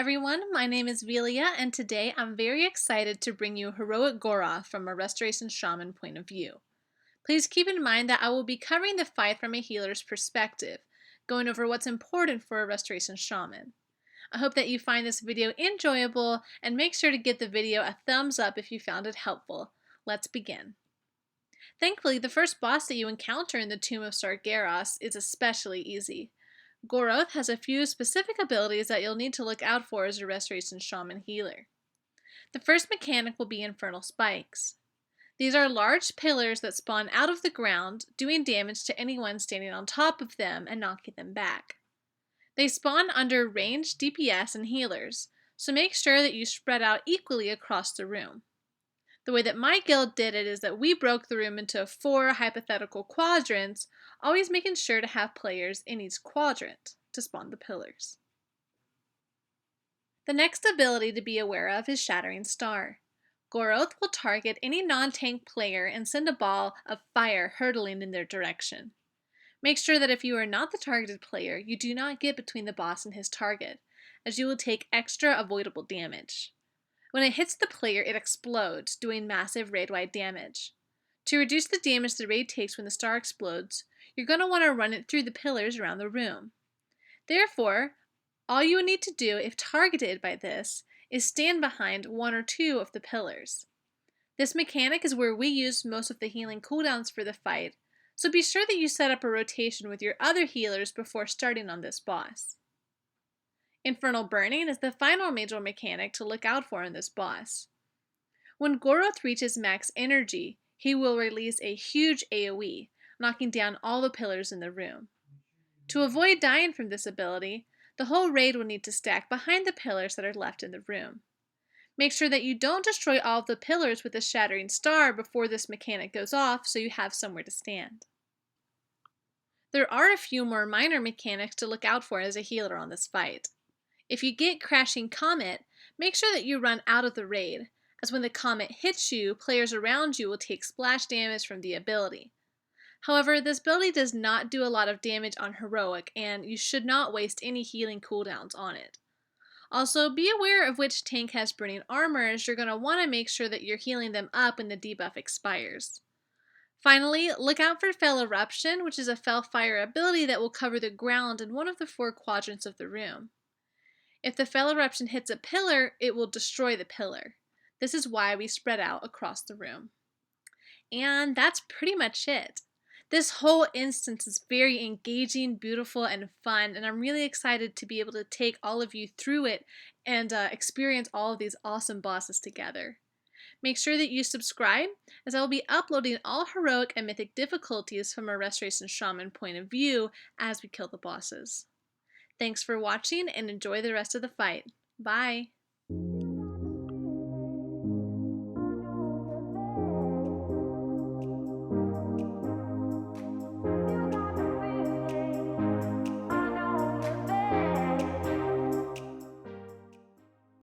everyone, my name is Veelia, and today I'm very excited to bring you Heroic Goroth from a Restoration Shaman point of view. Please keep in mind that I will be covering the fight from a healer's perspective, going over what's important for a Restoration Shaman. I hope that you find this video enjoyable, and make sure to give the video a thumbs up if you found it helpful. Let's begin. Thankfully, the first boss that you encounter in the Tomb of Sargeras is especially easy. Goroth has a few specific abilities that you'll need to look out for as a Restoration Shaman healer. The first mechanic will be Infernal Spikes. These are large pillars that spawn out of the ground, doing damage to anyone standing on top of them and knocking them back. They spawn under ranged DPS and healers, so make sure that you spread out equally across the room. The way that my guild did it is that we broke the room into 4 hypothetical quadrants, always making sure to have players in each quadrant to spawn the pillars. The next ability to be aware of is Shattering Star. Goroth will target any non-tank player and send a ball of fire hurtling in their direction. Make sure that if you are not the targeted player, you do not get between the boss and his target, as you will take extra avoidable damage. When it hits the player, it explodes, doing massive raid-wide damage. To reduce the damage the raid takes when the star explodes, you're going to want to run it through the pillars around the room. Therefore, all you need to do if targeted by this is stand behind 1 or 2 of the pillars. This mechanic is where we use most of the healing cooldowns for the fight, so be sure that you set up a rotation with your other healers before starting on this boss. Infernal Burning is the final major mechanic to look out for in this boss. When Goroth reaches max energy, he will release a huge AoE, knocking down all the pillars in the room. To avoid dying from this ability, the whole raid will need to stack behind the pillars that are left in the room. Make sure that you don't destroy all of the pillars with a Shattering Star before this mechanic goes off, so you have somewhere to stand. There are a few more minor mechanics to look out for as a healer on this fight. If you get Crashing Comet, make sure that you run out of the raid, as when the comet hits you, players around you will take splash damage from the ability. However, this ability does not do a lot of damage on Heroic, and you should not waste any healing cooldowns on it. Also, be aware of which tank has burning armor, as you're going to want to make sure that you're healing them up when the debuff expires. Finally, look out for Fell Eruption, which is a Fell Fire ability that will cover the ground in one of the 4 quadrants of the room. If the Fell Eruption hits a pillar, it will destroy the pillar. This is why we spread out across the room. And that's pretty much it. This whole instance is very engaging, beautiful, and fun, and I'm really excited to be able to take all of you through it and experience all of these awesome bosses together. Make sure that you subscribe, as I will be uploading all heroic and mythic difficulties from a Restoration Shaman point of view as we kill the bosses. Thanks for watching, and enjoy the rest of the fight. Bye!